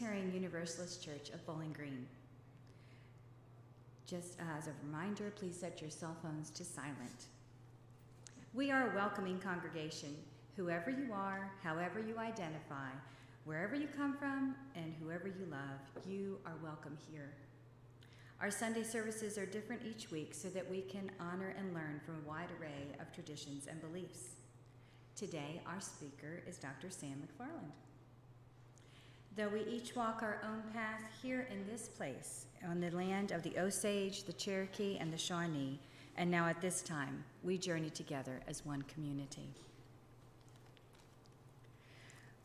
Unitarian Universalist Church of Bowling Green. Just as a reminder, please set your cell phones to silent. We are a welcoming congregation. Whoever you are, however you identify, wherever you come from, and whoever you love, you are welcome here. Our Sunday services are different each week so that we can honor and learn from a wide array of traditions and beliefs. Today, our speaker is Dr. Sam McFarland. Though we each walk our own path here in this place, on the land of the Osage, the Cherokee, and the Shawnee, and now at this time, we journey together as one community.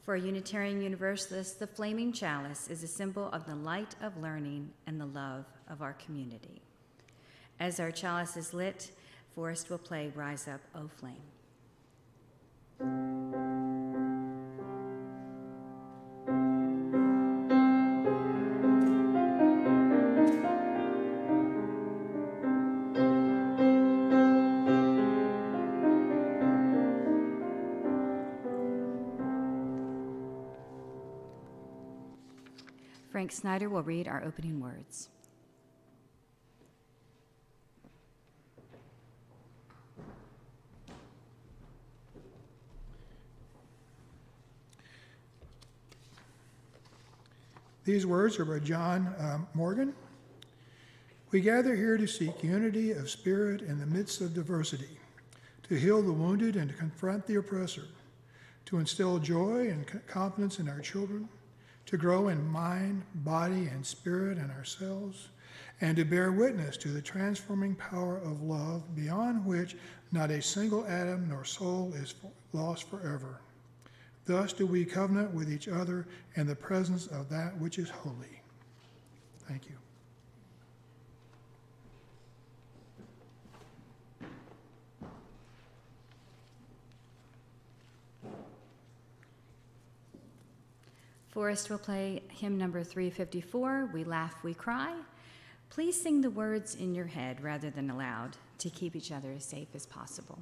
For a Unitarian Universalist, the flaming chalice is a symbol of the light of learning and the love of our community. As our chalice is lit, Forrest will play Rise Up, O Flame. Frank Snyder will read our opening words. These words are by John Morgan. We gather here to seek unity of spirit in the midst of diversity, to heal the wounded and to confront the oppressor, to instill joy and confidence in our children, to grow in mind, body, and spirit in ourselves, and to bear witness to the transforming power of love beyond which not a single atom nor soul is lost forever. Thus do we covenant with each other in the presence of that which is holy. Thank you. Forrest will play hymn number 354, We Laugh, We Cry. Please sing the words in your head rather than aloud to keep each other as safe as possible.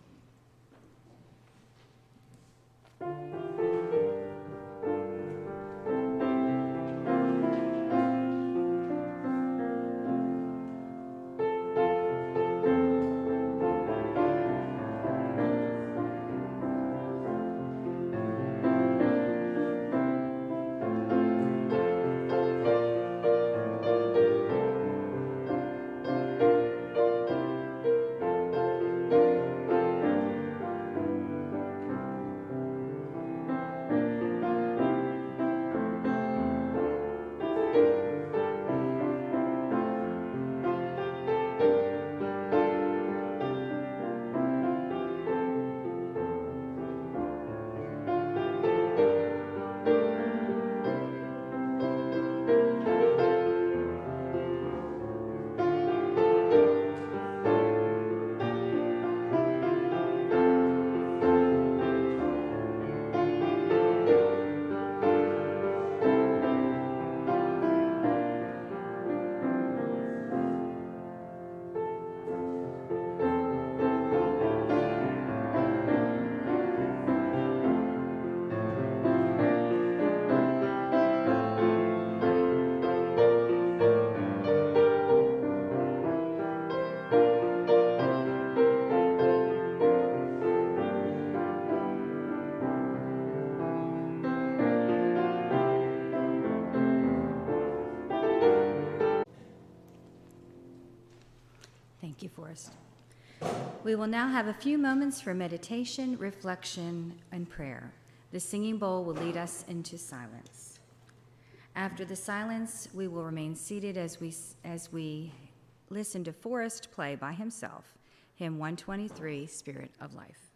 Thank you, Forrest. We will now have a few moments for meditation, reflection, and prayer. The singing bowl will lead us into silence. After the silence, we will remain seated as we listen to Forrest play by himself, hymn 123, Spirit of Life.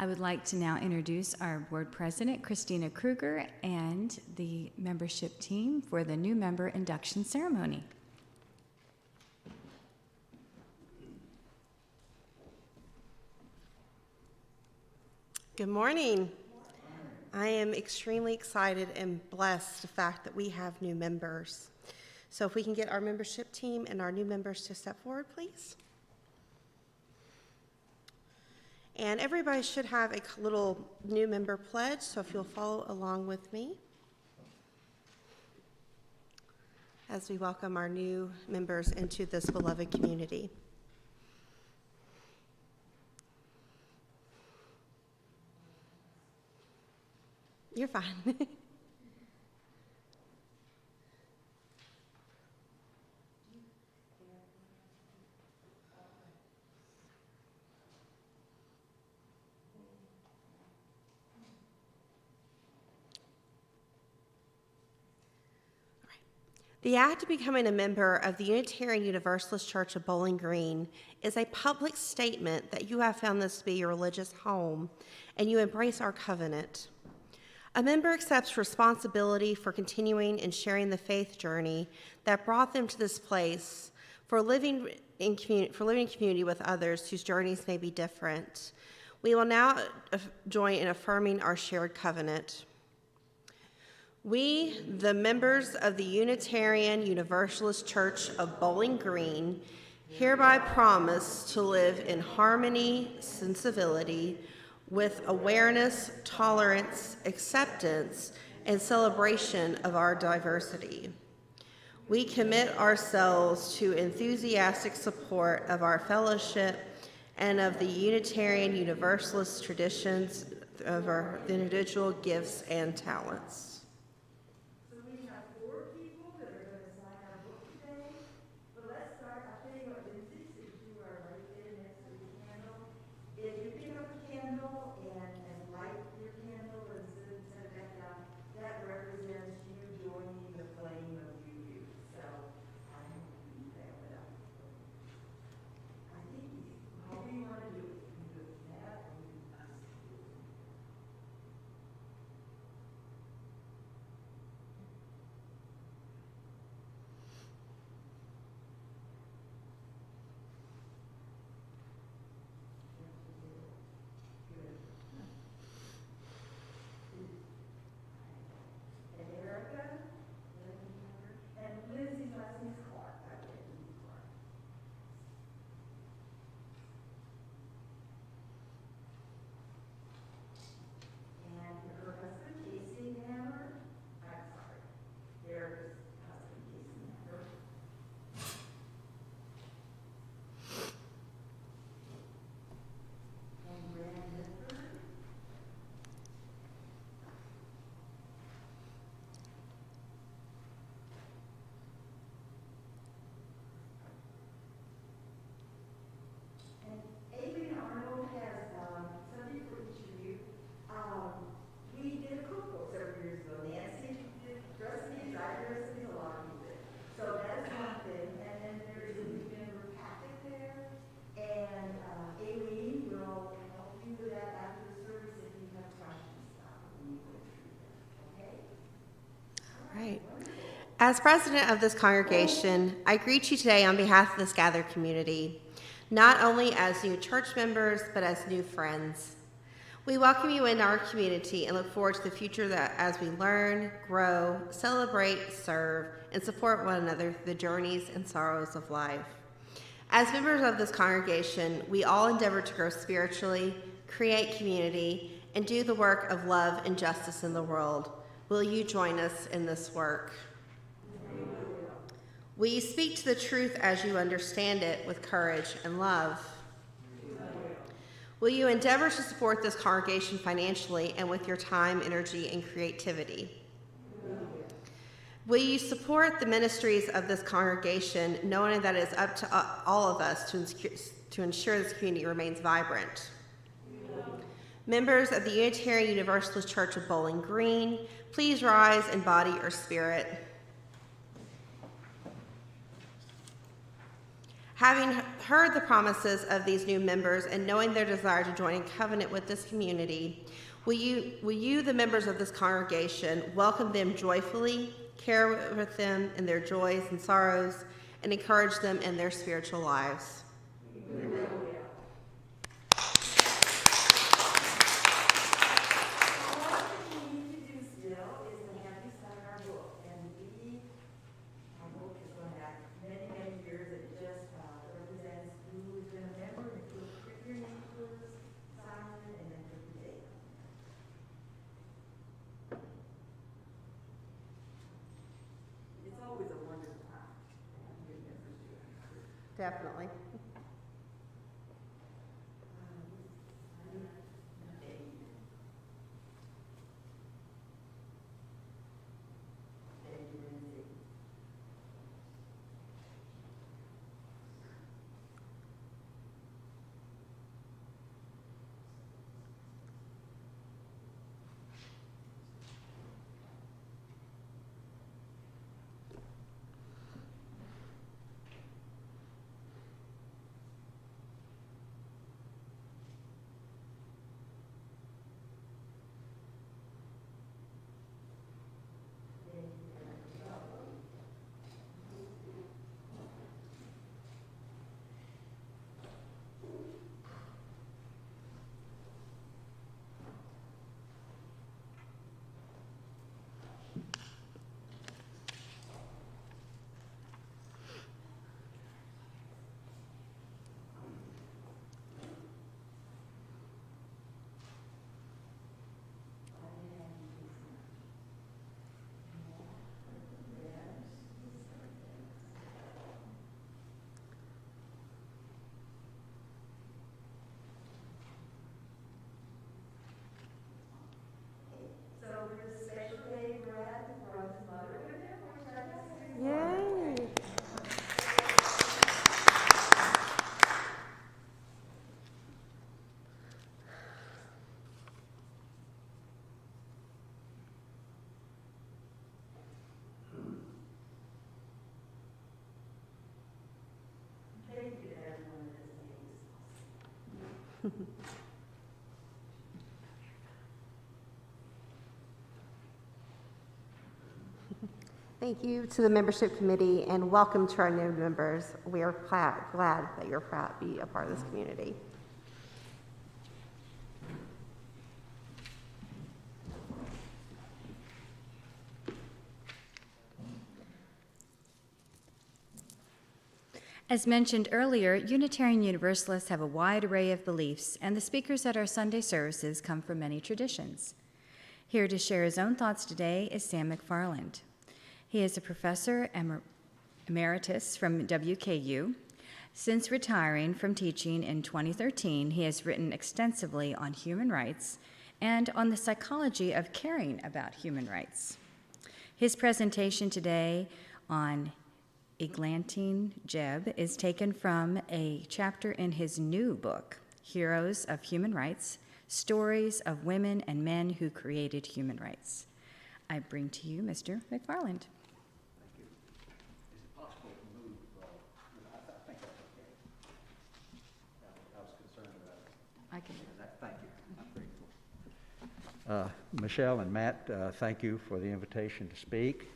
I would like to now introduce our board president, Christina Kruger, and the membership team for the new member induction ceremony. Good morning. I am extremely excited and blessed the fact that we have new members. So if we can get our membership team and our new members to step forward, please. And everybody should have a little new member pledge, so if you'll follow along with me as we welcome our new members into this beloved community. You're fine. The act of becoming a member of the Unitarian Universalist Church of Bowling Green is a public statement that you have found this to be your religious home and you embrace our covenant. A member accepts responsibility for continuing and sharing the faith journey that brought them to this place, for living in community with others whose journeys may be different. We will now join in affirming our shared covenant. We, the members of the Unitarian Universalist Church of Bowling Green, hereby promise to live in harmony and civility with awareness, tolerance, acceptance, and celebration of our diversity. We commit ourselves to enthusiastic support of our fellowship and of the Unitarian Universalist traditions of our individual gifts and talents. As president of this congregation, I greet you today on behalf of this gathered community, not only as new church members, but as new friends. We welcome you in our community and look forward to the future that as we learn, grow, celebrate, serve, and support one another through the journeys and sorrows of life. As members of this congregation, we all endeavor to grow spiritually, create community, and do the work of love and justice in the world. Will you join us in this work? Will you speak to the truth as you understand it with courage and love? Will you endeavor to support this congregation financially and with your time, energy, and creativity? Will you support the ministries of this congregation, knowing that it is up to all of us to ensure this community remains vibrant? Members of the Unitarian Universalist Church of Bowling Green, please rise in body or spirit. Having heard the promises of these new members and knowing their desire to join in covenant with this community, will you, the members of this congregation, welcome them joyfully, care with them in their joys and sorrows, and encourage them in their spiritual lives? Amen. Definitely. Yay! Thank you to the membership committee and welcome to our new members. We are glad that you're proud to be a part of this community. As mentioned earlier, Unitarian Universalists have a wide array of beliefs, and the speakers at our Sunday services come from many traditions. Here to share his own thoughts today is Sam McFarland. He is a professor emeritus from WKU. Since retiring from teaching in 2013, he has written extensively on human rights and on the psychology of caring about human rights. His presentation today on Eglantyne, Jebb, is taken from a chapter in his new book, Heroes of Human Rights, Stories of Women and Men Who Created Human Rights. I bring to you Mr. McFarland. Thank you. I'm grateful. Michelle and Matt, thank you for the invitation to speak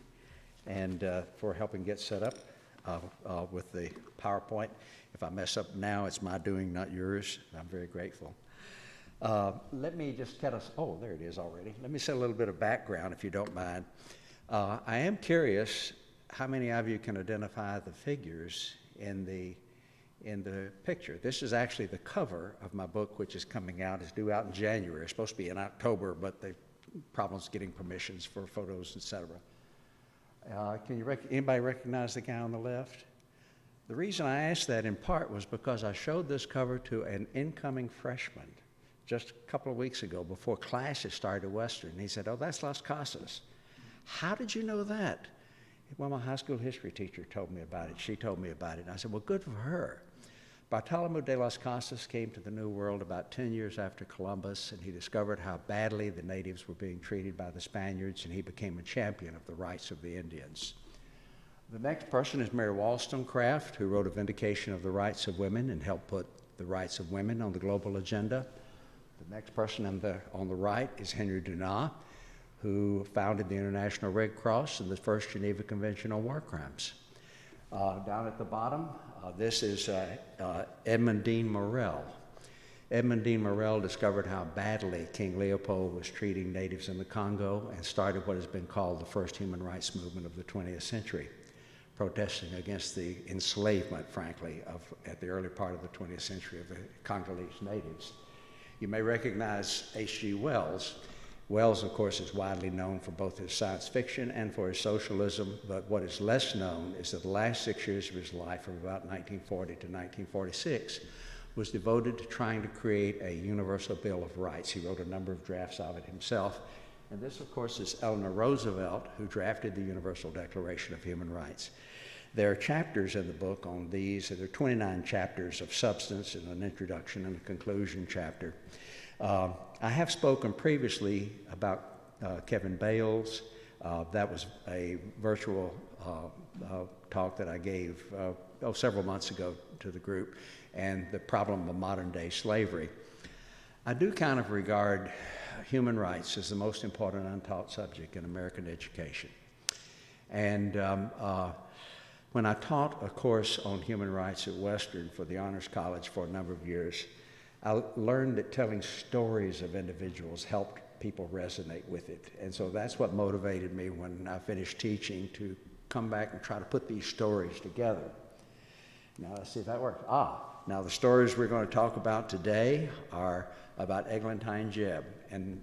and for helping get set up with the PowerPoint. If I mess up now, it's my doing, not yours. I'm very grateful. Let me just kind of, oh, there it is already. Let me say a little bit of background, if you don't mind. I am curious how many of you can identify the figures in the picture. This is actually the cover of my book, which is coming out. It's due out in January. It's supposed to be in October, but the problems getting permissions for photos, etc. Anybody recognize the guy on the left? The reason I asked that in part was because I showed this cover to an incoming freshman just a couple of weeks ago before classes started at Western. He said, "Oh, that's Las Casas." "How did you know that?" "Well, my high school history teacher told me about it. She told me about it." And I said, "Well, good for her." Bartolomé de las Casas came to the New World about 10 years after Columbus, and he discovered how badly the natives were being treated by the Spaniards, and he became a champion of the rights of the Indians. The next person is Mary Wollstonecraft, who wrote A Vindication of the Rights of Women and helped put the rights of women on the global agenda. The next person on the right is Henry Dunant, who founded the International Red Cross and the first Geneva Convention on War Crimes. Down at the bottom, this is Edmund Morell. Edmund Morell discovered how badly King Leopold was treating natives in the Congo and started what has been called the first human rights movement of the 20th century, protesting against the enslavement, frankly, at the early part of the 20th century of the Congolese natives. You may recognize H.G. Wells. Wells, of course, is widely known for both his science fiction and for his socialism, but what is less known is that the last 6 years of his life, from about 1940 to 1946, was devoted to trying to create a universal Bill of Rights. He wrote a number of drafts of it himself. And this, of course, is Eleanor Roosevelt, who drafted the Universal Declaration of Human Rights. There are chapters in the book on these. There are 29 chapters of substance and an introduction and a conclusion chapter. I have spoken previously about Kevin Bales. That was a virtual talk that I gave several months ago to the group, and the problem of modern-day slavery. I do kind of regard human rights as the most important untaught subject in American education. And when I taught a course on human rights at Western for the Honors College for a number of years, I learned that telling stories of individuals helped people resonate with it. And so that's what motivated me when I finished teaching to come back and try to put these stories together. Now, let's see if that works. Now the stories we're going to talk about today are about Eglantyne Jebb. And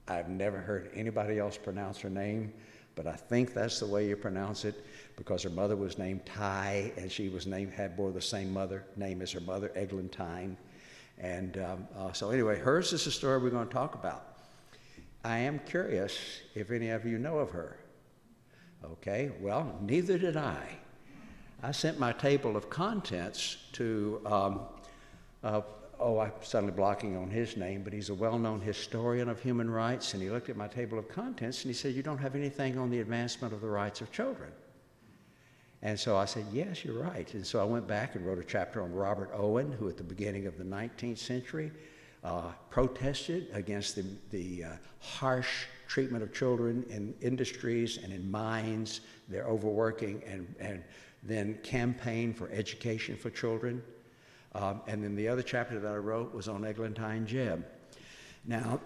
I've never heard anybody else pronounce her name, but I think that's the way you pronounce it, because her mother was named Ty, and she was bore the same name as her mother, Eglantyne. And so anyway, hers is the story we're going to talk about. I am curious if any of you know of her. Okay, well, neither did I. I sent my table of contents to, I'm suddenly blocking on his name, but he's a well-known historian of human rights, and he looked at my table of contents and he said, "You don't have anything on the advancement of the rights of children." And so I said, "Yes, you're right." And so I went back and wrote a chapter on Robert Owen, who at the beginning of the 19th century protested against the harsh treatment of children in industries and in mines, their overworking, and then campaigned for education for children. And then the other chapter that I wrote was on Eglantyne Jebb. Now,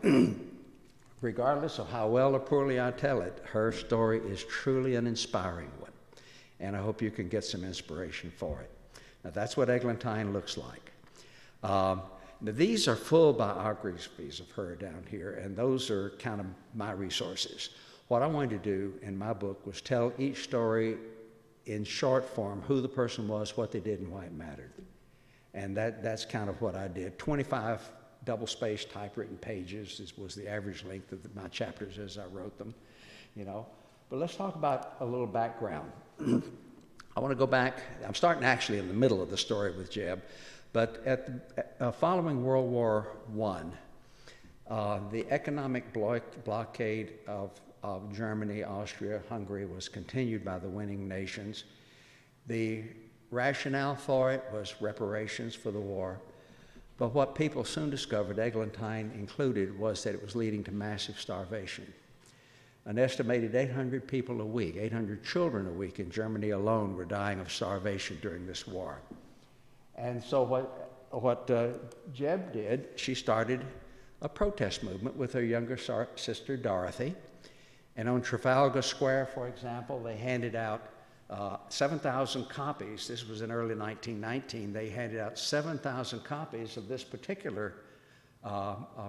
regardless of how well or poorly I tell it, her story is truly an inspiring one. And I hope you can get some inspiration for it. Now, that's what Eglantyne looks like. Now, these are full biographies of her down here, and those are kind of my resources. What I wanted to do in my book was tell each story in short form, who the person was, what they did, and why it mattered. And that's kind of what I did. 25 double-spaced typewritten pages was the average length of my chapters as I wrote them, you know. But let's talk about a little background. I want to go back. I'm starting actually in the middle of the story with Jebb, but following World War I, the economic blockade of Germany, Austria, Hungary was continued by the winning nations. The rationale for it was reparations for the war, but what people soon discovered, Eglantyne included, was that it was leading to massive starvation. An estimated 800 people a week, 800 children a week in Germany alone were dying of starvation during this war. And so what Jebb did, she started a protest movement with her younger sister, Dorothy. And on Trafalgar Square, for example, they handed out 7,000 copies. This was in early 1919. They handed out 7,000 copies of this particular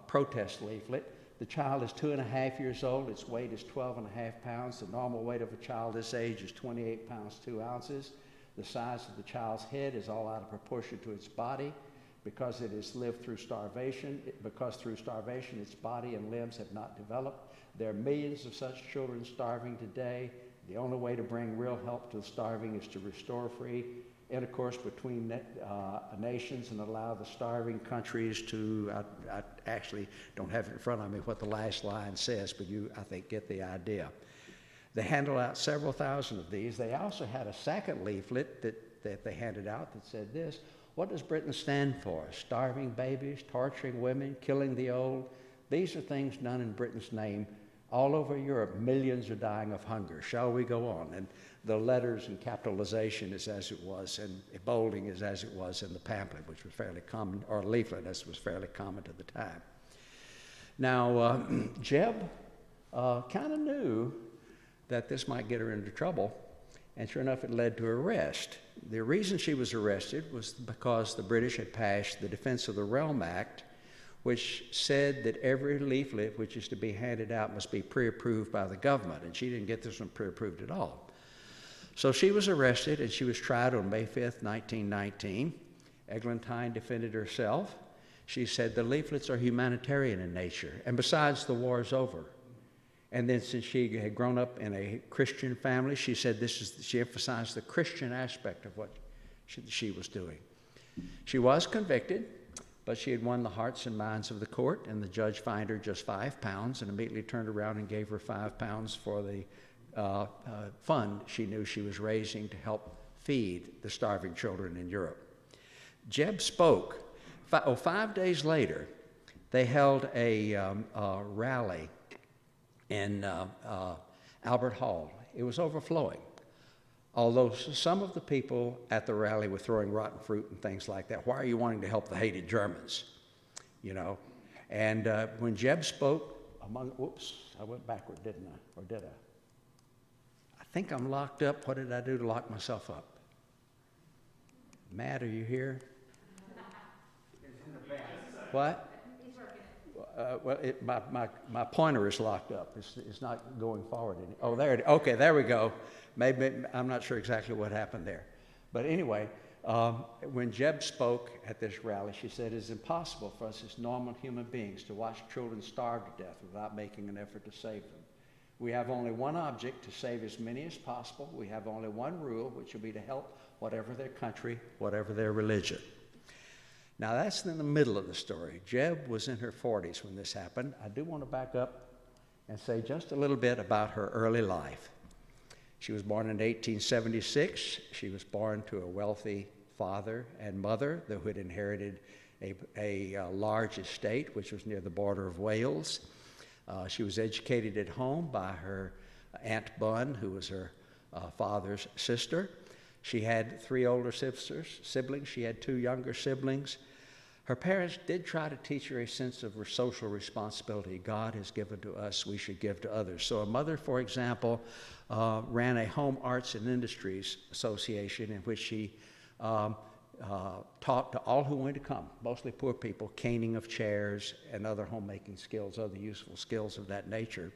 protest leaflet. The child is 2.5 years old. Its weight is 12.5 pounds. The normal weight of a child this age is 28 pounds, 2 ounces. The size of the child's head is all out of proportion to its body because it has lived through starvation. Because through starvation, its body and limbs have not developed. There are millions of such children starving today. The only way to bring real help to the starving is to restore free intercourse between nations and allow the starving countries to, I actually don't have it in front of me what the last line says, but you, I think, get the idea. They handed out several thousand of these. They also had a second leaflet that they handed out that said this: what does Britain stand for? Starving babies, torturing women, killing the old. These are things done in Britain's name. All over Europe, millions are dying of hunger. Shall we go on? And the letters and capitalization is as it was, and bolding is as it was in the pamphlet, which was fairly common, or leaflet, as was fairly common to the time. Now, Jebb kind of knew that this might get her into trouble, and sure enough, it led to arrest. The reason she was arrested was because the British had passed the Defense of the Realm Act, which said that every leaflet which is to be handed out must be pre-approved by the government, and she didn't get this one pre-approved at all. So she was arrested, and she was tried on May 5th, 1919. Eglantyne defended herself. She said the leaflets are humanitarian in nature, and besides, the war's over. And then since she had grown up in a Christian family, she said she emphasized the Christian aspect of what she was doing. She was convicted, but she had won the hearts and minds of the court, and the judge fined her just £5 and immediately turned around and gave her £5 for the fund she knew she was raising to help feed the starving children in Europe. Jebb spoke. 5 days later, they held a rally in Albert Hall. It was overflowing. Although some of the people at the rally were throwing rotten fruit and things like that. Why are you wanting to help the hated Germans? You know? And when Jebb spoke, whoops, I went backward, didn't I? Or did I? I think I'm locked up. What did I do to lock myself up? Matt, are you here? What? My pointer is locked up. It's not going forward. Oh, there it is. Okay, there we go. Maybe I'm not sure exactly what happened there. But anyway, when Jebb spoke at this rally, she said, it is impossible for us as normal human beings to watch children starve to death without making an effort to save them. We have only one object, to save as many as possible. We have only one rule, which will be to help whatever their country, whatever their religion. Now, that's in the middle of the story. Jebb was in her 40s when this happened. I do want to back up and say just a little bit about her early life. She was born in 1876. She was born to a wealthy father and mother who had inherited a large estate, which was near the border of Wales. She was educated at home by her Aunt Bunn, who was her father's sister. She had 3 older siblings. She had 2 younger siblings. Her parents did try to teach her a sense of social responsibility. God has given to us, we should give to others. So a mother, for example, ran a Home Arts and Industries Association in which she taught to all who wanted to come, mostly poor people, caning of chairs and other homemaking skills, other useful skills of that nature.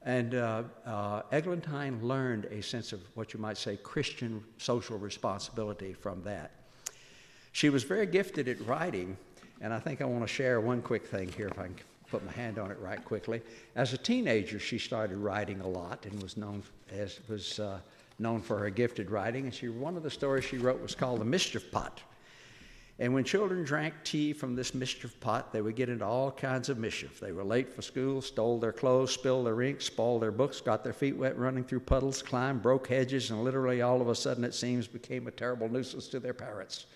And Eglantyne learned a sense of what you might say Christian social responsibility from that. She was very gifted at writing, and I think I want to share one quick thing here if I can put my hand on it right quickly. As a teenager, she started writing a lot and was known for her gifted writing. And one of the stories she wrote was called The Mischief Pot. And when children drank tea from this mischief pot, they would get into all kinds of mischief. They were late for school, stole their clothes, spilled their ink, spoiled their books, got their feet wet running through puddles, climbed, broke hedges, and literally all of a sudden, it seems, became a terrible nuisance to their parents.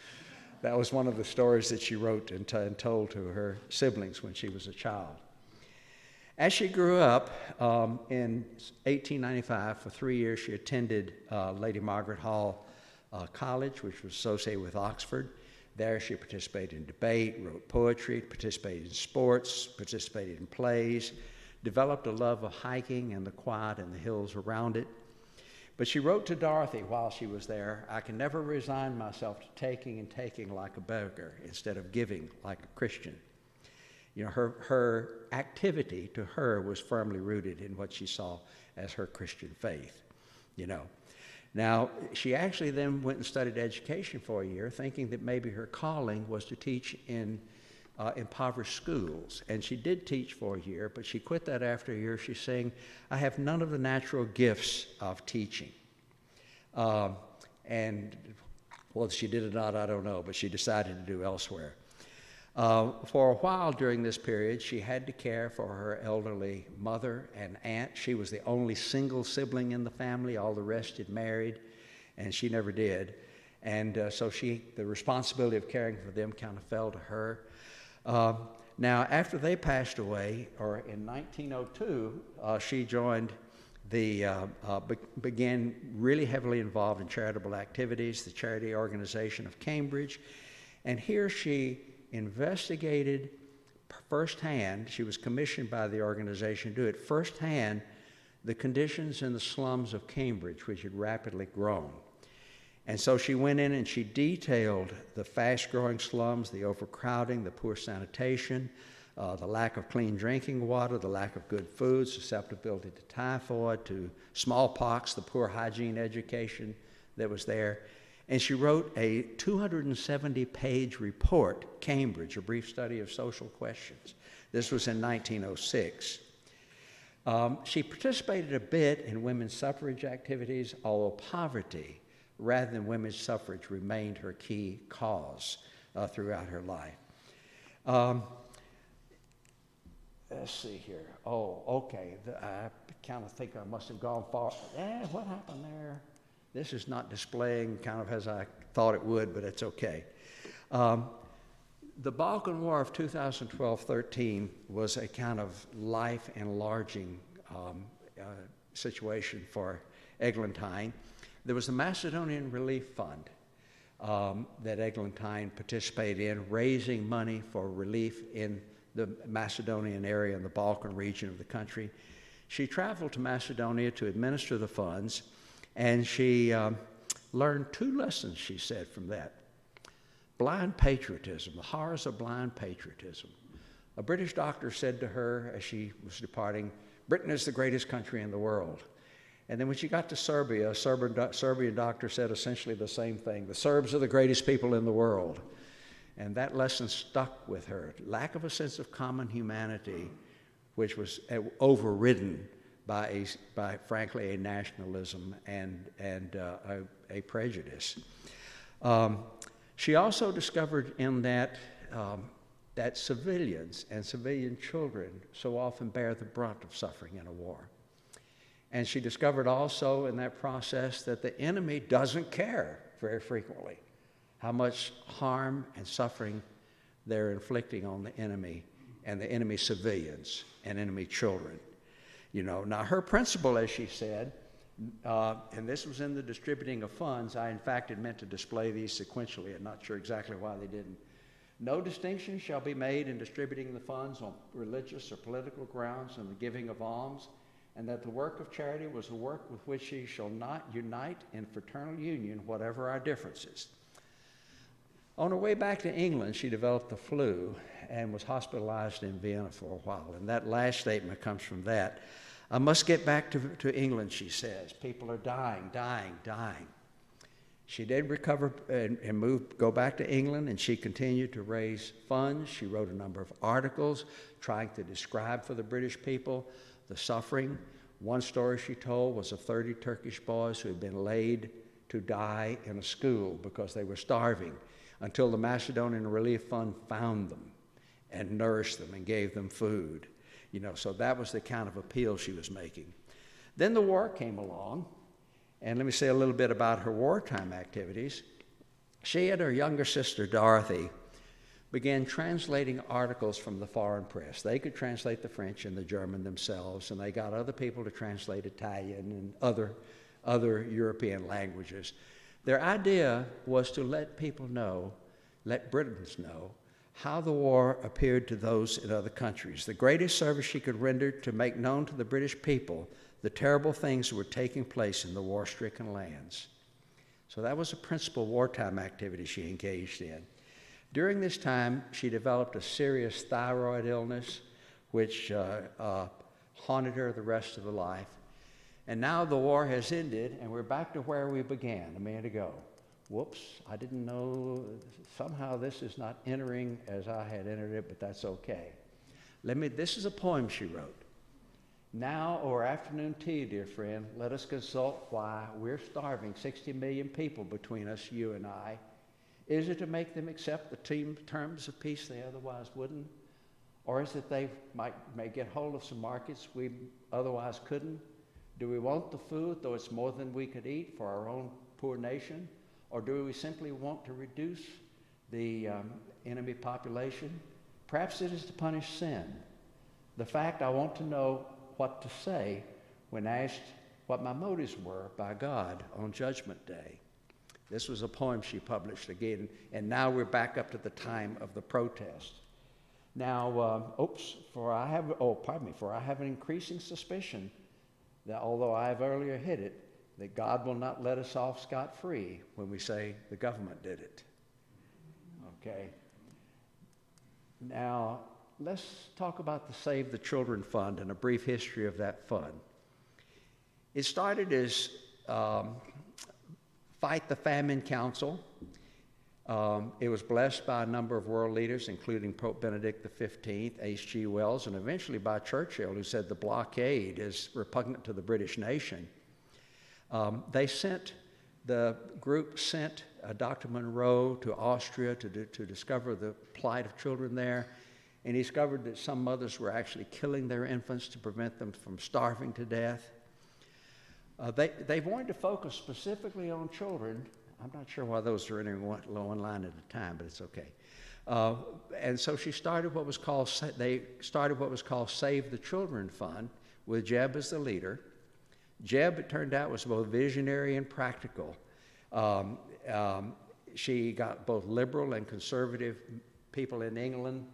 That was one of the stories that she wrote and told to her siblings when she was a child. As she grew up, in 1895, for 3 years, she attended Lady Margaret Hall College, which was associated with Oxford. There she participated in debate, wrote poetry, participated in sports, participated in plays, developed a love of hiking and the quiet and the hills around it. But she wrote to Dorothy while she was there, I can never resign myself to taking and taking like a beggar instead of giving like a Christian. You know, her activity to her was firmly rooted in what she saw as her Christian faith, you know. Now, she actually then went and studied education for a year, thinking that maybe her calling was to teach in impoverished schools. And she did teach for a year, but she quit that after a year. She's saying, I have none of the natural gifts of teaching. And whether she did or not, I don't know, but she decided to do elsewhere. For a while during this period, she had to care for her elderly mother and aunt. She was the only single sibling in the family. All the rest had married, and she never did. And so the responsibility of caring for them kind of fell to her. Now, after they passed away, or in 1902, she joined began really heavily involved in charitable activities, the Charity Organization of Cambridge. And here she investigated firsthand, she was commissioned by the organization to do it firsthand, the conditions in the slums of Cambridge, which had rapidly grown. And so she went in and she detailed the fast-growing slums, the overcrowding, the poor sanitation, the lack of clean drinking water, the lack of good food, susceptibility to typhoid, to smallpox, the poor hygiene education that was there. And she wrote a 270-page report, Cambridge, A Brief Study of Social Questions. This was in 1906. She participated a bit in women's suffrage activities, although poverty, rather than women's suffrage, remained her key cause throughout her life. Let's see here. Oh, okay. I kind of think I must have gone far. What happened there? This is not displaying kind of as I thought it would, but it's okay. The Balkan War of 2012-13 was a kind of life-enlarging situation for Eglantyne. There was the Macedonian Relief Fund that Eglantyne participated in, raising money for relief in the Macedonian area and the Balkan region of the country. She traveled to Macedonia to administer the funds, and she learned two lessons, she said, from that. Blind patriotism, the horrors of blind patriotism. A British doctor said to her as she was departing, "Britain is the greatest country in the world." And then when she got to Serbia, a Serbian doctor said essentially the same thing. The Serbs are the greatest people in the world. And that lesson stuck with her. Lack of a sense of common humanity, which was overridden by frankly, a nationalism and a prejudice. She also discovered in that that civilians and civilian children so often bear the brunt of suffering in a war. And she discovered also in that process that the enemy doesn't care very frequently how much harm and suffering they're inflicting on the enemy and the enemy civilians and enemy children. You know, now her principle, as she said, and this was in the distributing of funds. I, in fact, had meant to display these sequentially. I'm not sure exactly why they didn't. No distinction shall be made in distributing the funds on religious or political grounds in the giving of alms, and that the work of charity was a work with which she shall not unite in fraternal union, whatever our differences. On her way back to England, she developed the flu and was hospitalized in Vienna for a while. And that last statement comes from that. I must get back to England, she says. People are dying, dying, dying. She did recover and go back to England, and she continued to raise funds. She wrote a number of articles trying to describe for the British people the suffering. One story she told was of 30 Turkish boys who had been laid to die in a school because they were starving, until the Macedonian Relief Fund found them and nourished them and gave them food. You know, so that was the kind of appeal she was making. Then the war came along, and let me say a little bit about her wartime activities. She and her younger sister, Dorothy, began translating articles from the foreign press. They could translate the French and the German themselves, and they got other people to translate Italian and other European languages. Their idea was to let people know, let Britons know, how the war appeared to those in other countries. The greatest service she could render to make known to the British people the terrible things that were taking place in the war-stricken lands. So that was a principal wartime activity she engaged in. During this time, she developed a serious thyroid illness, which haunted her the rest of her life. And now the war has ended, and we're back to where we began a minute ago. Whoops, I didn't know, somehow this is not entering as I had entered it, but that's okay. This is a poem she wrote. Now, over afternoon tea, dear friend, let us consult why we're starving 60 million people between us, you and I. Is it to make them accept the terms of peace they otherwise wouldn't? Or is it they may get hold of some markets we otherwise couldn't? Do we want the food, though it's more than we could eat, for our own poor nation? Or do we simply want to reduce the enemy population? Perhaps it is to punish sin. The fact I want to know what to say when asked what my motives were by God on Judgment Day. This was a poem she published again, and now we're back up to the time of the protest. Now, for I have an increasing suspicion that although I have earlier hit it, that God will not let us off scot-free when we say the government did it. Okay. Now, let's talk about the Save the Children Fund and a brief history of that fund. It started as Fight the Famine Council. It was blessed by a number of world leaders, including Pope Benedict XV, H.G. Wells, and eventually by Churchill, who said the blockade is repugnant to the British nation. The group sent Dr. Monroe to Austria to discover the plight of children there, and he discovered that some mothers were actually killing their infants to prevent them from starving to death. They wanted to focus specifically on children. I'm not sure why those are entering one line at a time, but it's okay. And so they started what was called Save the Children Fund, with Jebb as the leader. Jebb, it turned out, was both visionary and practical. She got both liberal and conservative people in England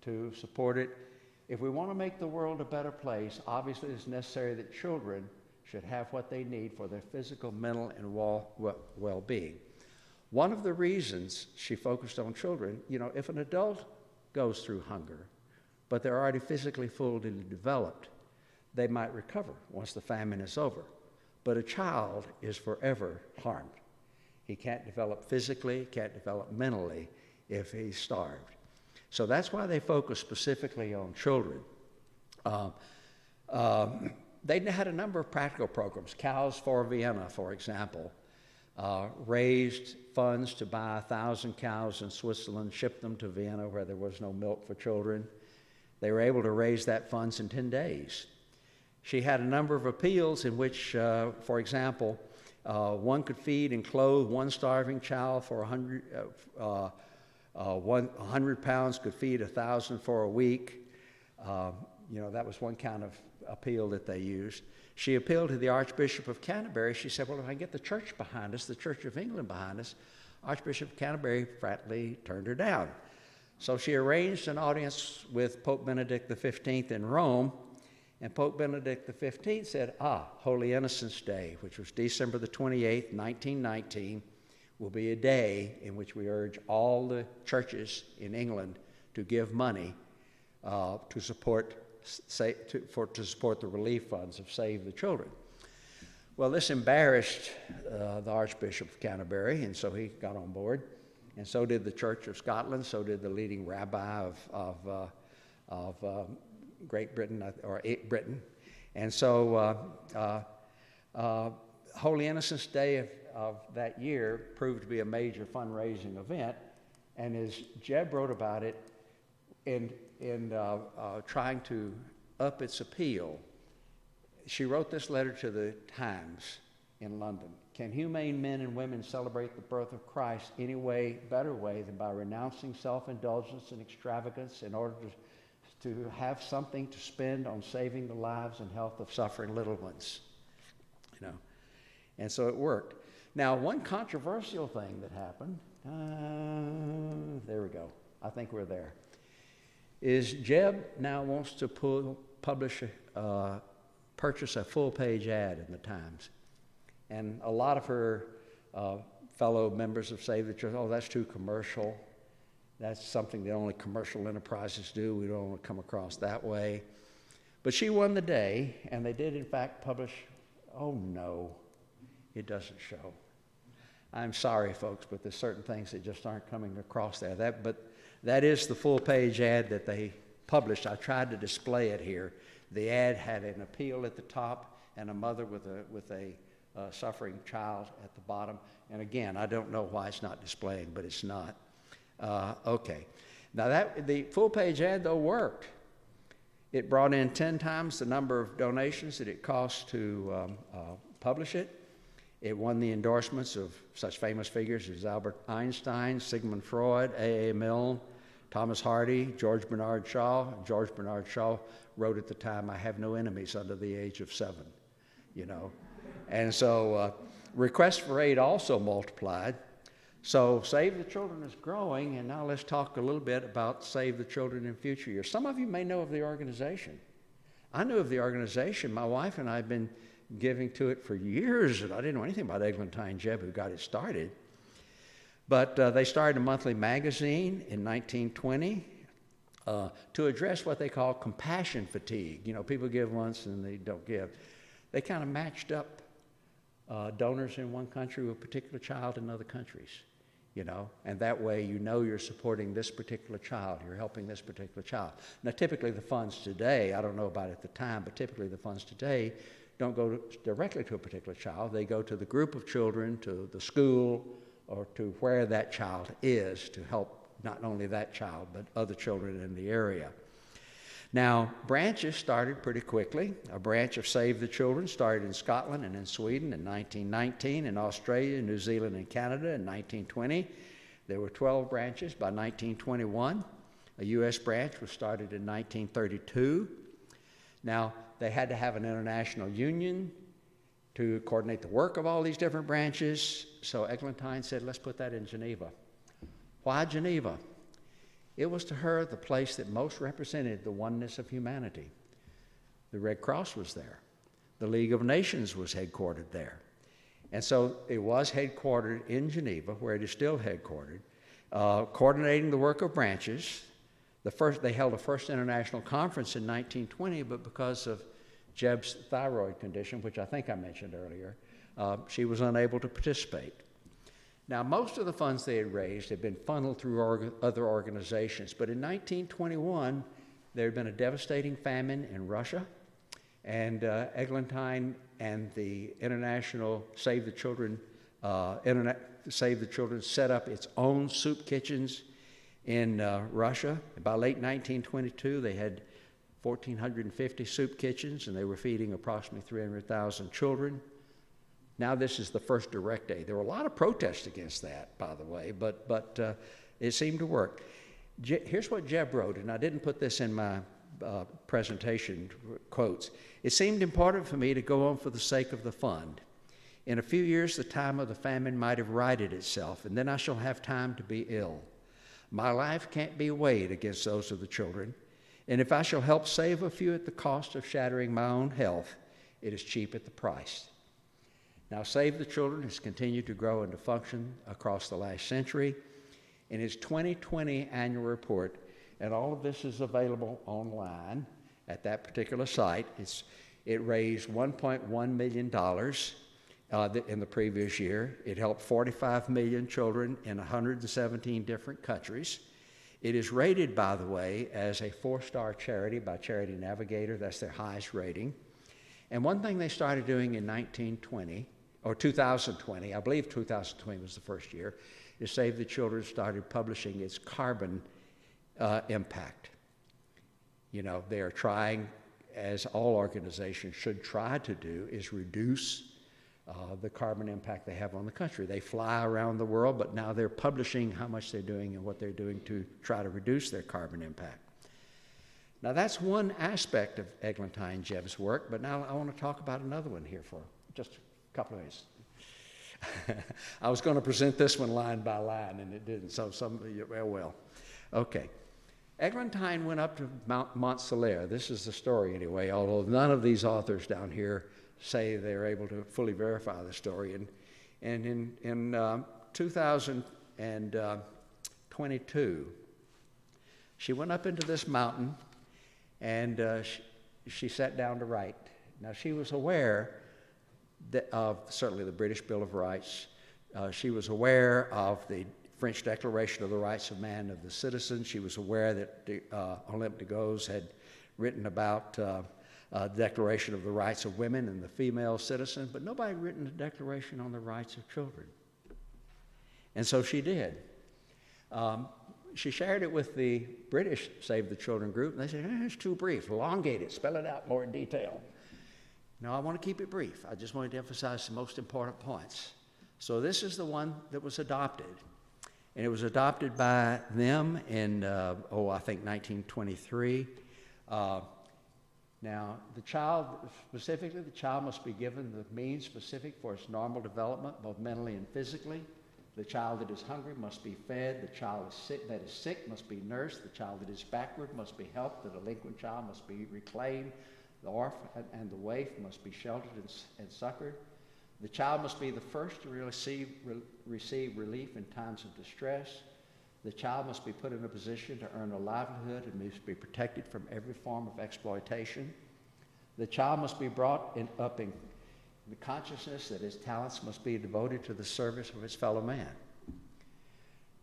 to support it. If we want to make the world a better place, obviously it's necessary that children should have what they need for their physical, mental, and well-being. One of the reasons she focused on children, if an adult goes through hunger, but they're already physically fully developed, they might recover once the famine is over. But a child is forever harmed. He can't develop physically, can't develop mentally if he's starved. So that's why they focus specifically on children. They had a number of practical programs. Cows for Vienna, for example, raised funds to buy 1,000 cows in Switzerland, ship them to Vienna where there was no milk for children. They were able to raise that funds in 10 days. She had a number of appeals in which, for example, one could feed and clothe one starving child for 100 pounds, could feed 1,000 for a week. That was one kind of appeal that they used. She appealed to the Archbishop of Canterbury. She said, well, if I get the church behind us, the Church of England behind us, Archbishop of Canterbury flatly turned her down. So she arranged an audience with Pope Benedict XV in Rome, and Pope Benedict XV said, Holy Innocents' Day, which was December the 28th, 1919, will be a day in which we urge all the churches in England to give money to support the relief funds of Save the Children. Well, this embarrassed the Archbishop of Canterbury, and so he got on board, and so did the Church of Scotland, so did the leading rabbi of Great Britain, or Britain. And so Holy Innocents' Day of that year proved to be a major fundraising event, and as Jebb wrote about it, in trying to up its appeal, she wrote this letter to the Times in London. Can humane men and women celebrate the birth of Christ any better way than by renouncing self-indulgence and extravagance in order to have something to spend on saving the lives and health of suffering little ones? And so it worked. Now, one controversial thing that happened, there we go, I think we're there, is Jebb now wants to purchase a full-page ad in the Times. And a lot of her fellow members of Save the Children, that's too commercial. That's something that only commercial enterprises do. We don't want to come across that way. But she won the day, and they did, in fact, publish, no, it doesn't show. I'm sorry, folks, but there's certain things that just aren't coming across there. But that is the full-page ad that they published. I tried to display it here. The ad had an appeal at the top and a mother with a suffering child at the bottom. And again, I don't know why it's not displaying, but it's not. Okay. Now the full-page ad, though, worked. It brought in 10 times the number of donations that it cost to publish it. It won the endorsements of such famous figures as Albert Einstein, Sigmund Freud, A.A. Milne, Thomas Hardy, George Bernard Shaw. George Bernard Shaw wrote at the time, "I have no enemies under the age of 7," you know. And so requests for aid also multiplied. So Save the Children is growing, and now let's talk a little bit about Save the Children in future years. Some of you may know of the organization. I knew of the organization. My wife and I have been giving to it for years, and I didn't know anything about Eglantyne Jebb, who got it started. But they started a monthly magazine in 1920 to address what they call compassion fatigue. You know, people give once and they don't give. They kind of matched up donors in one country with a particular child in other countries, you know, and that way you know you're supporting this particular child, you're helping this particular child. Now, typically the funds today, I don't know about it at the time, but typically the funds today don't go directly to a particular child. They go to the group of children, to the school, or to where that child is to help not only that child, but other children in the area. Now, branches started pretty quickly. A branch of Save the Children started in Scotland and in Sweden in 1919, in Australia, New Zealand, and Canada in 1920. There were 12 branches by 1921. A U.S. branch was started in 1932. Now, they had to have an international union to coordinate the work of all these different branches. So Eglantyne said, let's put that in Geneva. Why Geneva? It was to her the place that most represented the oneness of humanity. The Red Cross was there. The League of Nations was headquartered there. And so it was headquartered in Geneva, where it is still headquartered, coordinating the work of branches. They held a first international conference in 1920, but because of Jebb's thyroid condition, which I think I mentioned earlier, she was unable to participate. Now, most of the funds they had raised had been funneled through other organizations, but in 1921, there had been a devastating famine in Russia, and Eglantyne and the International Save the Children set up its own soup kitchens in Russia. By late 1922, they had 1,450 soup kitchens, and they were feeding approximately 300,000 children. Now this is the first direct aid. There were a lot of protests against that, by the way, but it seemed to work. Here's what Jebb wrote, and I didn't put this in my presentation quotes. It seemed important for me to go on for the sake of the fund. In a few years, the time of the famine might have righted itself, and then I shall have time to be ill. My life can't be weighed against those of the children, and if I shall help save a few at the cost of shattering my own health, it is cheap at the price. Now, Save the Children has continued to grow and to function across the last century. In its 2020 annual report, and all of this is available online at that particular site, it raised $1.1 million in the previous year. It helped 45 million children in 117 different countries. It is rated, by the way, as a 4-star charity by Charity Navigator. That's their highest rating. And one thing they started doing in 2020, I believe 2020 was the first year, is Save the Children started publishing its carbon impact. You know, they are trying, as all organizations should try to do, is reduce the carbon impact they have on the country. They fly around the world, but now they're publishing how much they're doing and what they're doing to try to reduce their carbon impact. Now, that's one aspect of Eglantyne Jebb's work, but now I want to talk about another one here for just a couple of minutes. I was going to present this one line by line, and it didn't, so well. Okay. Eglantyne went up to Mont Solaire. This is the story anyway, although none of these authors down here say they're able to fully verify the story. And in 2022, she went up into this mountain, and she sat down to write. Now, she was aware of certainly the British Bill of Rights. She was aware of the French Declaration of the Rights of Man and of the Citizen. She was aware that Olympe de Gaulle had written about Declaration of the Rights of Women and the Female Citizen, but nobody had written a Declaration on the Rights of Children. And so she did. She shared it with the British Save the Children group, and they said, it's too brief, elongate it, spell it out more in detail. No, I want to keep it brief. I just wanted to emphasize the most important points. So this is the one that was adopted. And it was adopted by them in, I think 1923. Now, the child, specifically, the child must be given the means specific for its normal development, both mentally and physically. The child that is hungry must be fed. The child that is sick must be nursed. The child that is backward must be helped. The delinquent child must be reclaimed. The orphan and the waif must be sheltered and succored. The child must be the first to receive relief in times of distress. The child must be put in a position to earn a livelihood and must be protected from every form of exploitation. The child must be brought up in the consciousness that his talents must be devoted to the service of his fellow man.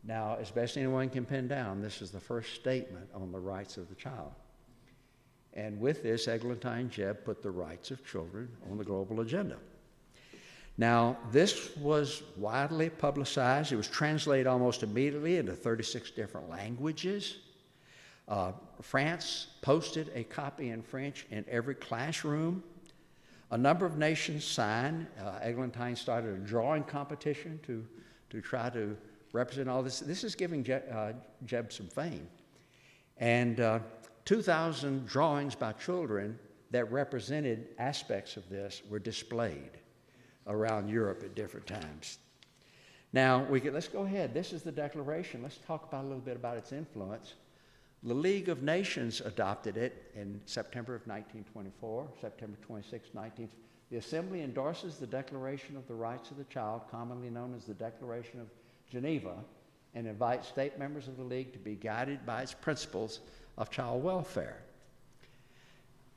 Now, as best anyone can pin down, this is the first statement on the rights of the child. And with this, Eglantyne Jebb put the rights of children on the global agenda. Now, this was widely publicized. It was translated almost immediately into 36 different languages. France posted a copy in French in every classroom. A number of nations signed. Eglantyne started a drawing competition to try to represent all this. This is giving Jebb some fame. And 2,000 drawings by children that represented aspects of this were displayed around Europe at different times. Now, let's go ahead. This is the Declaration. Let's talk about a little bit about its influence. The League of Nations adopted it in September of 1924, September 26, 19. The Assembly endorses the Declaration of the Rights of the Child, commonly known as the Declaration of Geneva, and invites state members of the League to be guided by its principles of child welfare.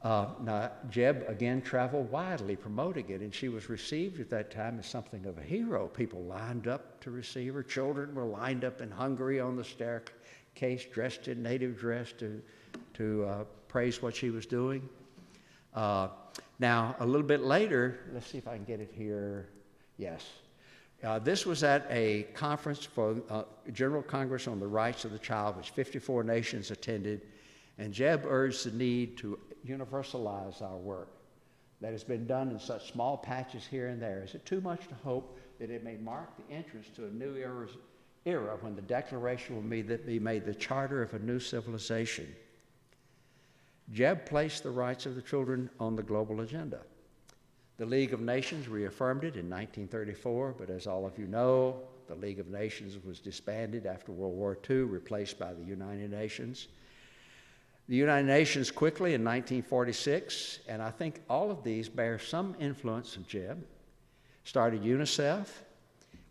Now, Jebb again traveled widely promoting it, and she was received at that time as something of a hero. People lined up to receive her. Children were lined up in Hungary on the staircase, dressed in native dress to praise what she was doing. Now, a little bit later, let's see if I can get it here. Yes. This was at a conference for General Congress on the Rights of the Child, which 54 nations attended, and Jebb urged the need to universalize our work that has been done in such small patches here and there. Is it too much to hope that it may mark the entrance to a new era when the Declaration will be made the charter of a new civilization? Jebb placed the rights of the children on the global agenda. The League of Nations reaffirmed it in 1934, but as all of you know, the League of Nations was disbanded after World War II, replaced by the United Nations. The United Nations quickly in 1946, and I think all of these bear some influence of Jebb, started UNICEF,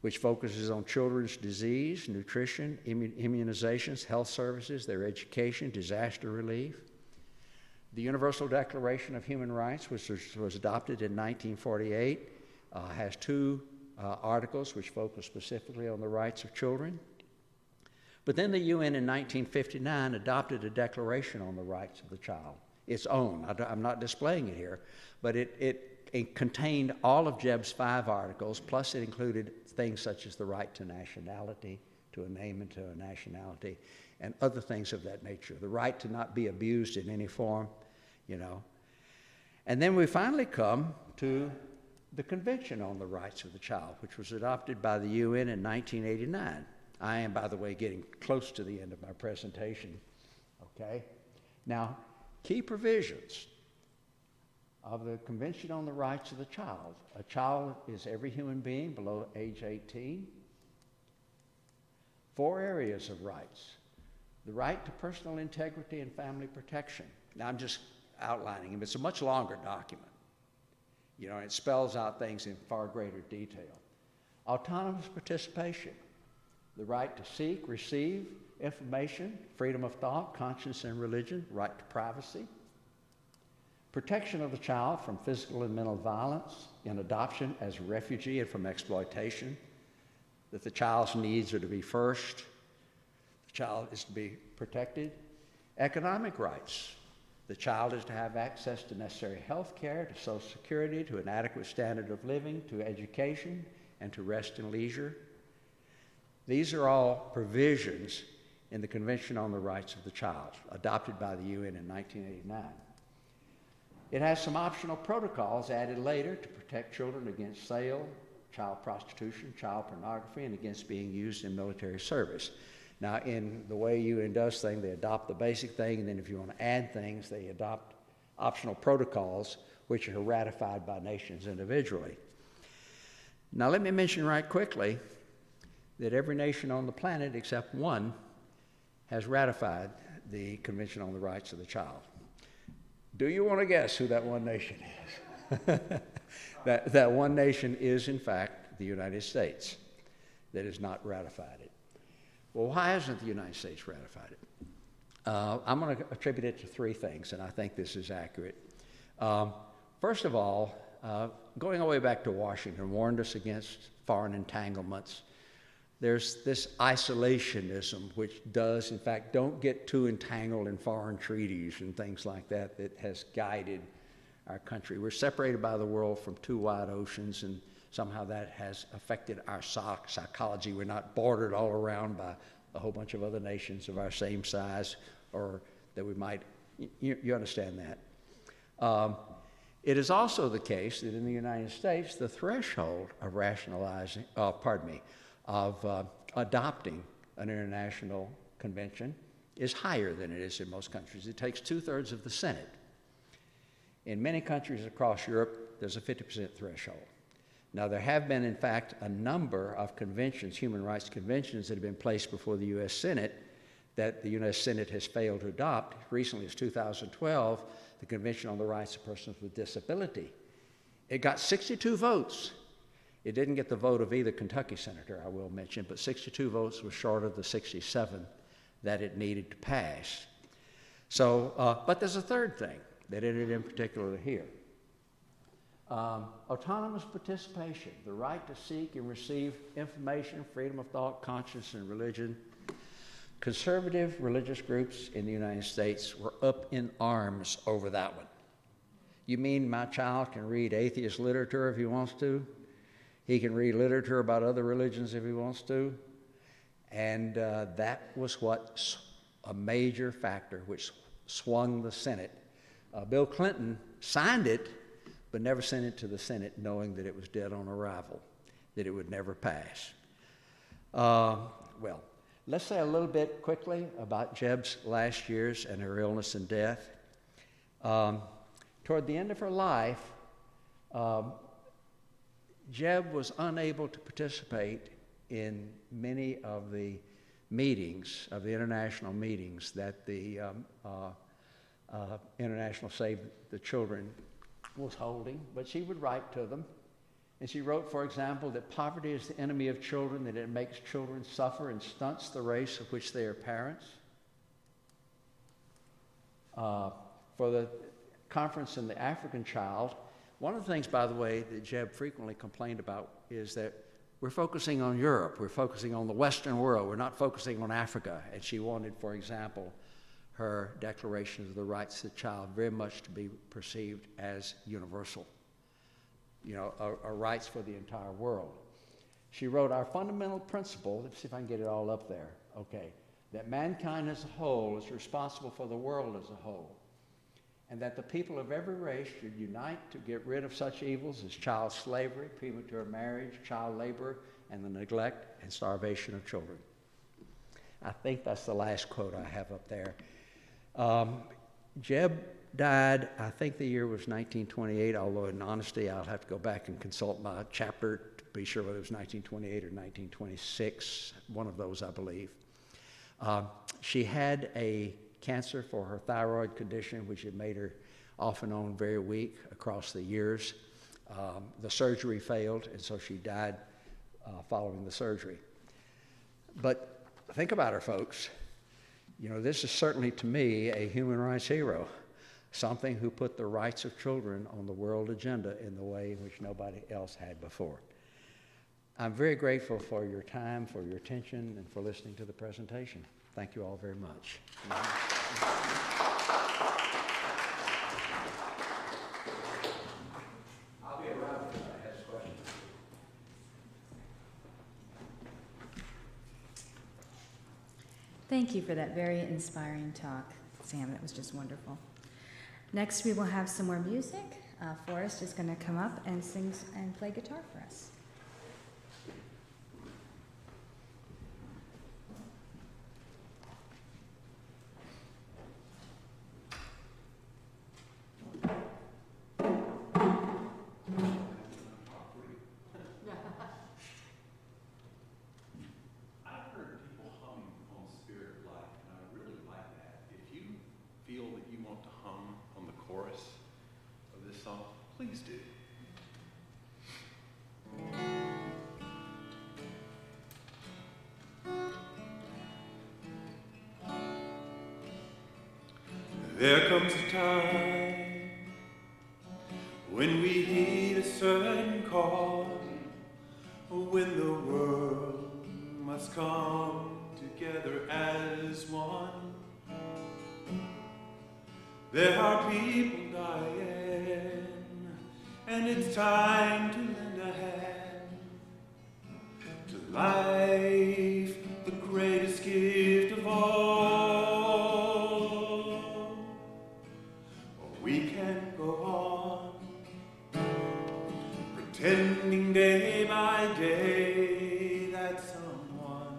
which focuses on children's disease, nutrition, immunizations, health services, their education, disaster relief. The Universal Declaration of Human Rights, which was adopted in 1948, has two articles which focus specifically on the rights of children. But then the UN in 1959 adopted a declaration on the rights of the child, its own. I'm not displaying it here, but it contained all of Jebb's 5 articles, plus it included things such as the right to nationality, to a name and to a nationality, and other things of that nature, the right to not be abused in any form, you know. And then we finally come to the Convention on the Rights of the Child, which was adopted by the UN in 1989. I am, by the way, getting close to the end of my presentation, okay? Now, key provisions of the Convention on the Rights of the Child. A child is every human being below age 18. 4 areas of rights. The right to personal integrity and family protection. Now, I'm just outlining them. It's a much longer document. You know, it spells out things in far greater detail. Autonomous participation. The right to seek, receive information, freedom of thought, conscience and religion, right to privacy. Protection of the child from physical and mental violence in adoption as a refugee and from exploitation. That the child's needs are to be first. The child is to be protected. Economic rights. The child is to have access to necessary health care, to Social Security, to an adequate standard of living, to education, and to rest and leisure. These are all provisions in the Convention on the Rights of the Child, adopted by the UN in 1989. It has some optional protocols added later to protect children against sale, child prostitution, child pornography, and against being used in military service. Now, in the way UN does things, they adopt the basic thing, and then if you want to add things, they adopt optional protocols, which are ratified by nations individually. Now, let me mention right quickly that every nation on the planet except one has ratified the Convention on the Rights of the Child. Do you want to guess who that one nation is? that one nation is, in fact, the United States that has not ratified it. Well, why hasn't the United States ratified it? I'm going to attribute it to three things, and I think this is accurate. First of all, going all the way back to Washington, warned us against foreign entanglements. There's this isolationism, which does, in fact, don't get too entangled in foreign treaties and things like that, that has guided our country. We're separated by the world from two wide oceans, and somehow that has affected our psychology. We're not bordered all around by a whole bunch of other nations of our same size, or that we might, you understand that. It is also the case that in the United States, the threshold of adopting an international convention is higher than it is in most countries. It takes 2/3 of the Senate. In many countries across Europe, there's a 50% threshold. Now, there have been, in fact, a number of conventions, human rights conventions, that have been placed before the U.S. Senate that the U.S. Senate has failed to adopt. Recently, as 2012, the Convention on the Rights of Persons with Disability. It got 62 votes. It didn't get the vote of either Kentucky senator, I will mention, but 62 votes was short of the 67 that it needed to pass. So, but there's a third thing that entered in particular here. Autonomous participation, the right to seek and receive information, freedom of thought, conscience, and religion. Conservative religious groups in the United States were up in arms over that one. You mean my child can read atheist literature if he wants to? He can read literature about other religions if he wants to? And that was what a major factor which swung the Senate. Bill Clinton signed it, but never sent it to the Senate, knowing that it was dead on arrival, that it would never pass. Well, let's say a little bit quickly about Jebb's last years and her illness and death. Toward the end of her life, Jebb was unable to participate in many of the meetings, of the international meetings that the International Save the Children was holding, but she would write to them. And she wrote, for example, that poverty is the enemy of children, that it makes children suffer and stunts the race of which they are parents. For the conference on the African child, one of the things, by the way, that Jebb frequently complained about is that we're focusing on Europe, we're focusing on the Western world, we're not focusing on Africa. And she wanted, for example, her Declaration of the Rights of the Child very much to be perceived as universal, a rights for the entire world. She wrote, our fundamental principle, let's see if I can get it all up there, okay, that mankind as a whole is responsible for the world as a whole, and that the people of every race should unite to get rid of such evils as child slavery, premature marriage, child labor, and the neglect and starvation of children. I think that's the last quote I have up there. Jebb died, I think the year was 1928, although in honesty, I'll have to go back and consult my chapter to be sure whether it was 1928 or 1926, one of those, I believe. She had a cancer for her thyroid condition, which had made her off and on very weak across the years. The surgery failed, and so she died following the surgery. But think about her, folks. This is certainly, to me, a human rights hero, something who put the rights of children on the world agenda in the way in which nobody else had before. I'm very grateful for your time, for your attention, and for listening to the presentation. Thank you all very much. Thank you for that very inspiring talk, Sam. That was just wonderful. Next, we will have some more music. Forrest is going to come up and sing and play guitar for us. Please do. There comes a time when we heed a certain call, when the world must come together as one. There are people dying, and it's time to lend a hand to life, the greatest gift of all. We can't go on pretending day by day that someone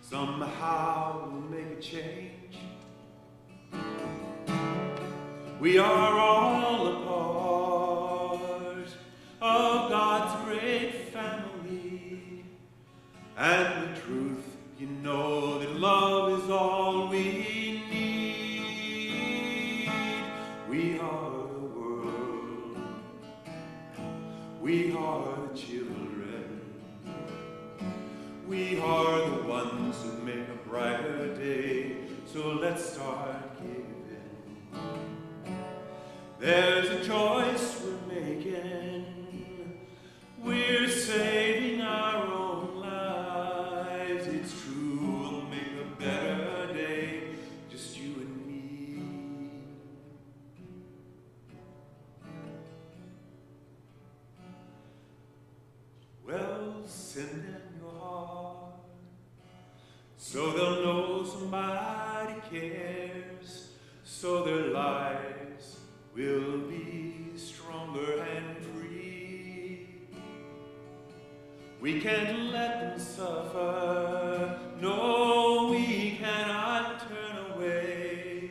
somehow will make a change. We are all a part of God's great family, and the truth, you know that love is all we need. We are the world, we are the children, we are the ones who make a brighter day, so let's start giving. There's a choice we're making. We're saving our own lives. It's true, we'll make a better day, just you and me. Well, send them your heart, so they'll know somebody cares, so their lives will be stronger and free. We can't let them suffer, no, we cannot turn away,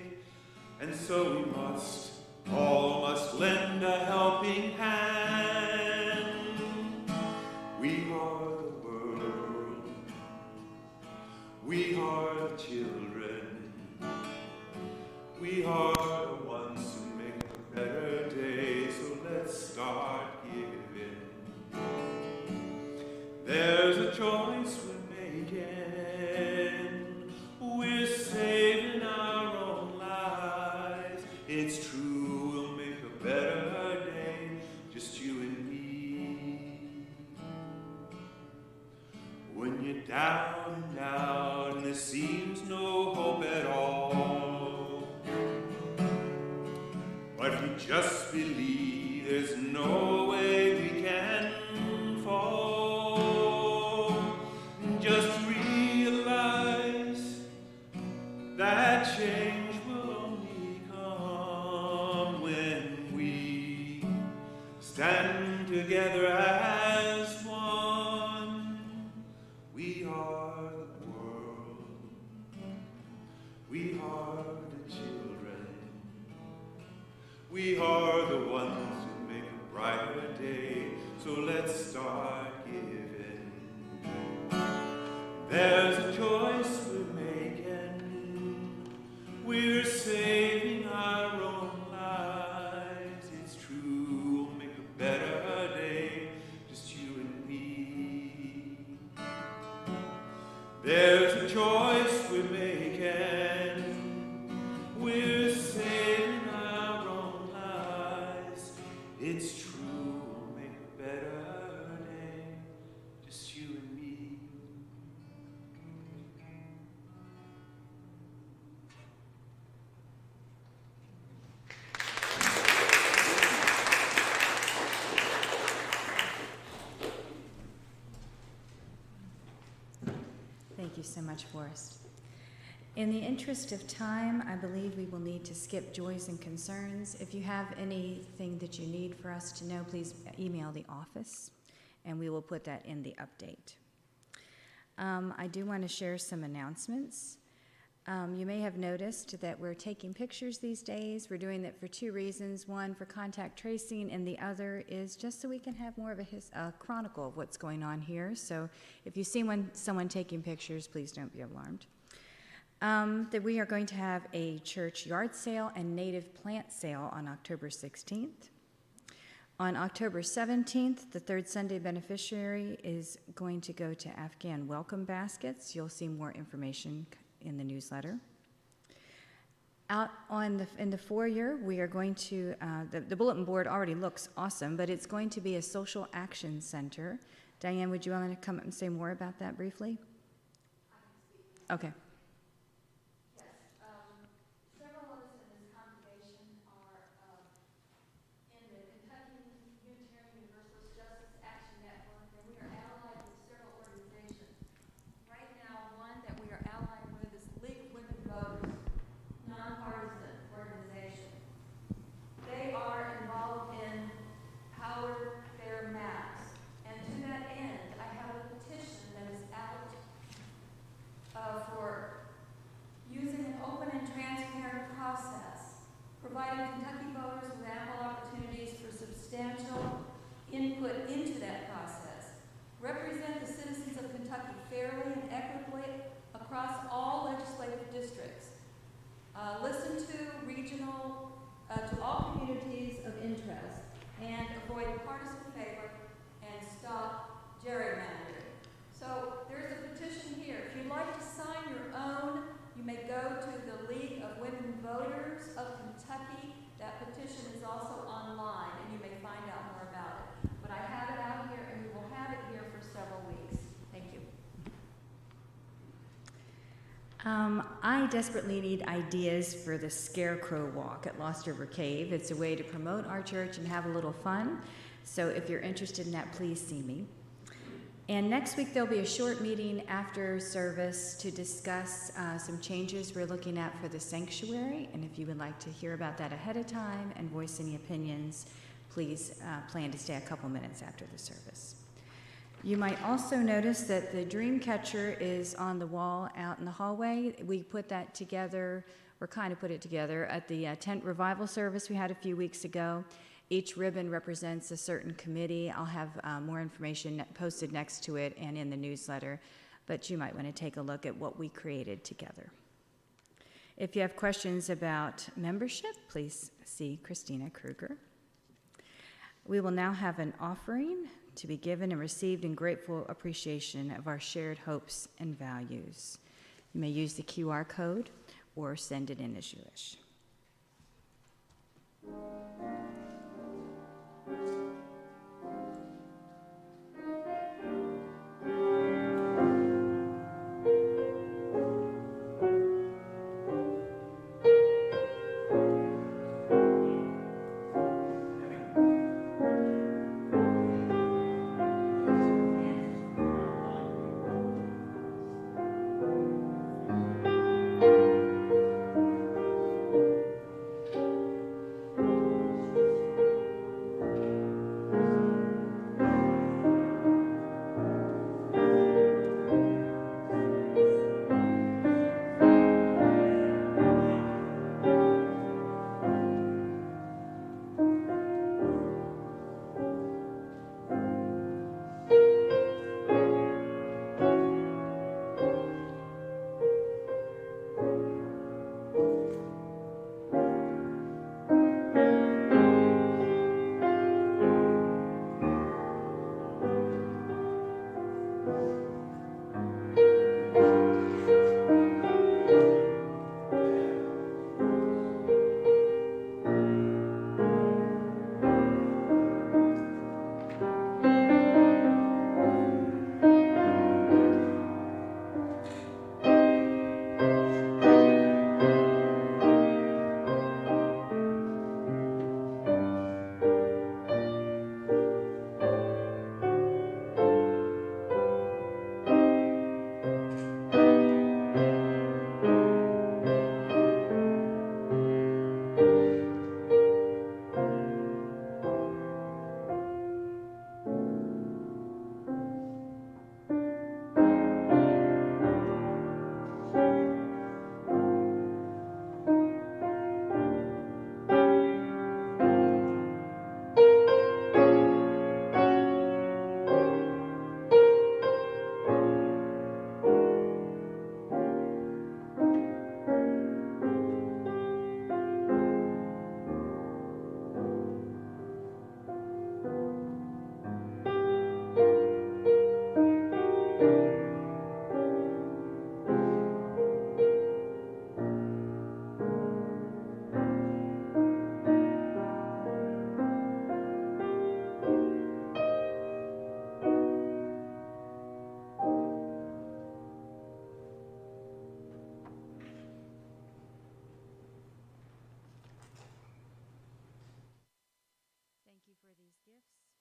and so we must, all must lend a helping hand. We are the world, we are the children, we are the ones who make a better day, so let's start giving. There's a choice we're making. We're saving our own lives. It's true, we'll make a better day, just you and me. When you're down and out and there seems no hope at all, but if you just believe there's no way we can fall, just realize that change will only come when we stand together as one. We are the world, we are the children, we are the ones who make a brighter day, so let's start giving. There's a choice we're making. We're saving our own lives. It's true, we'll make a better day, just you and me. There's a choice we're making. We're saving our own lives. It's true, we'll make a better day, just you and me. Thank you so much, Forrest. In the interest of time, I believe we will need to skip joys and concerns. If you have anything that you need for us to know, please email the office, and we will put that in the update. I do want to share some announcements. You may have noticed that we're taking pictures these days. We're doing that for two reasons. One, for contact tracing, and the other is just so we can have more of a chronicle of what's going on here. So if you see someone taking pictures, please don't be alarmed. That we are going to have a church yard sale and native plant sale on October 16th. On October 17th, the third Sunday beneficiary is going to go to Afghan welcome baskets. You'll see more information in the newsletter. Out in the foyer, we are going to, the bulletin board already looks awesome, but it's going to be a social action center. Diane, would you want to come up and say more about that briefly? I can speak. Okay. Several of us in this congregation are in the Kentucky Unitarian Universalist Justice Action Network, and we are allied with several organizations. Right now, one that we are allied with is League of Women Voters, nonpartisan organization. They are involved in Power Fair Maps, and to that end, I have a petition that is out for using an open and transparent process, providing Kentucky voters with ample opportunities for substantial input into that process, represent the citizens of Kentucky fairly and equitably across all legislative districts, listen to all communities of interest, and avoid partisan favor and stop gerrymandering. So there's a petition here. If you'd like to sign your own, you may go to the League of Women Voters of Kentucky. That petition is also online, and you may find out more about it. But I have it out here, and we will have it here for several weeks. Thank you. I desperately need ideas for the Scarecrow Walk at Lost River Cave. It's a way to promote our church and have a little fun. So if you're interested in that, please see me. And next week, there'll be a short meeting after service to discuss some changes we're looking at for the sanctuary. And if you would like to hear about that ahead of time and voice any opinions, please plan to stay a couple minutes after the service. You might also notice that the dream catcher is on the wall out in the hallway. We put that together, or kind of put it together, at the tent revival service we had a few weeks ago. Each ribbon represents a certain committee. I'll have more information posted next to it and in the newsletter, but you might want to take a look at what we created together. If you have questions about membership, please see Christina Kruger. We will now have an offering to be given and received in grateful appreciation of our shared hopes and values. You may use the QR code or send it in as you wish.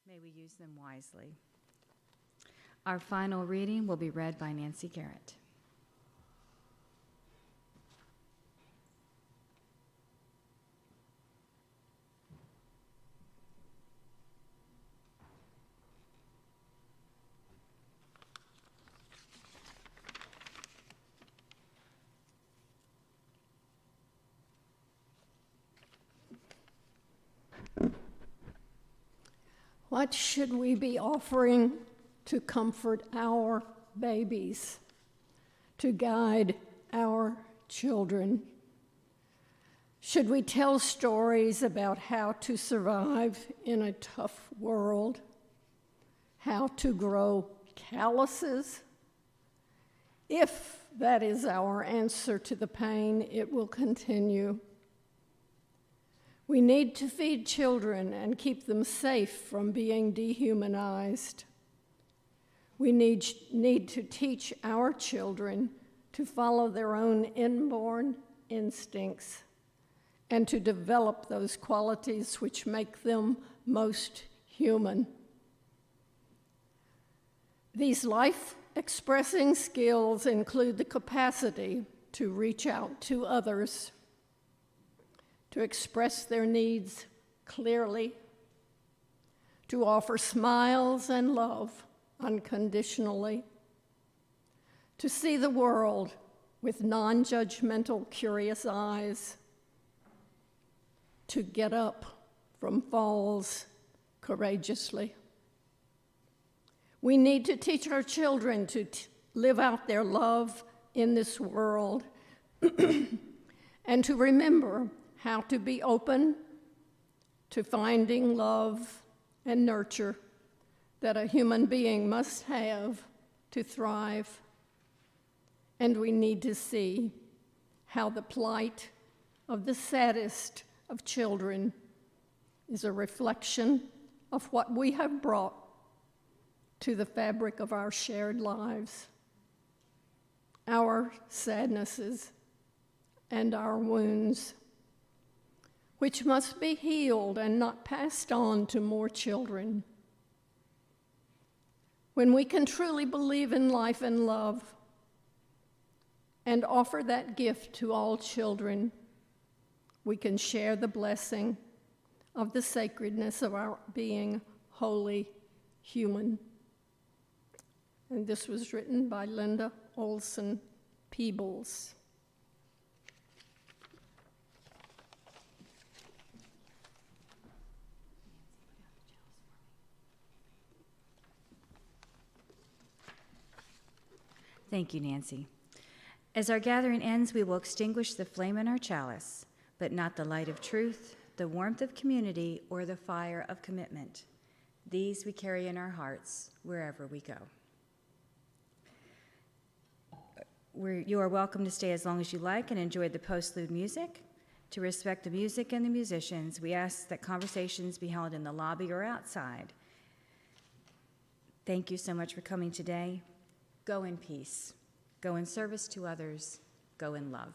May we use them wisely. Our final reading will be read by Nancy Garrett. What should we be offering to comfort our babies, to guide our children? Should we tell stories about how to survive in a tough world, how to grow calluses? If that is our answer to the pain, it will continue. We need to feed children and keep them safe from being dehumanized. We need to teach our children to follow their own inborn instincts and to develop those qualities which make them most human. These life-expressing skills include the capacity to reach out to others, to express their needs clearly, to offer smiles and love unconditionally, to see the world with non-judgmental, curious eyes, to get up from falls courageously. We need to teach our children to live out their love in this world and to remember how to be open to finding love and nurture that a human being must have to thrive. And we need to see how the plight of the saddest of children is a reflection of what we have brought to the fabric of our shared lives, our sadnesses and our wounds, which must be healed and not passed on to more children. When we can truly believe in life and love and offer that gift to all children, we can share the blessing of the sacredness of our being wholly human. And this was written by Linda Olson Peebles. Thank you, Nancy. As our gathering ends, we will extinguish the flame in our chalice, but not the light of truth, the warmth of community, or the fire of commitment. These we carry in our hearts wherever we go. You are welcome to stay as long as you like and enjoy the postlude music. To respect the music and the musicians, we ask that conversations be held in the lobby or outside. Thank you so much for coming today. Go in peace. Go in service to others. Go in love.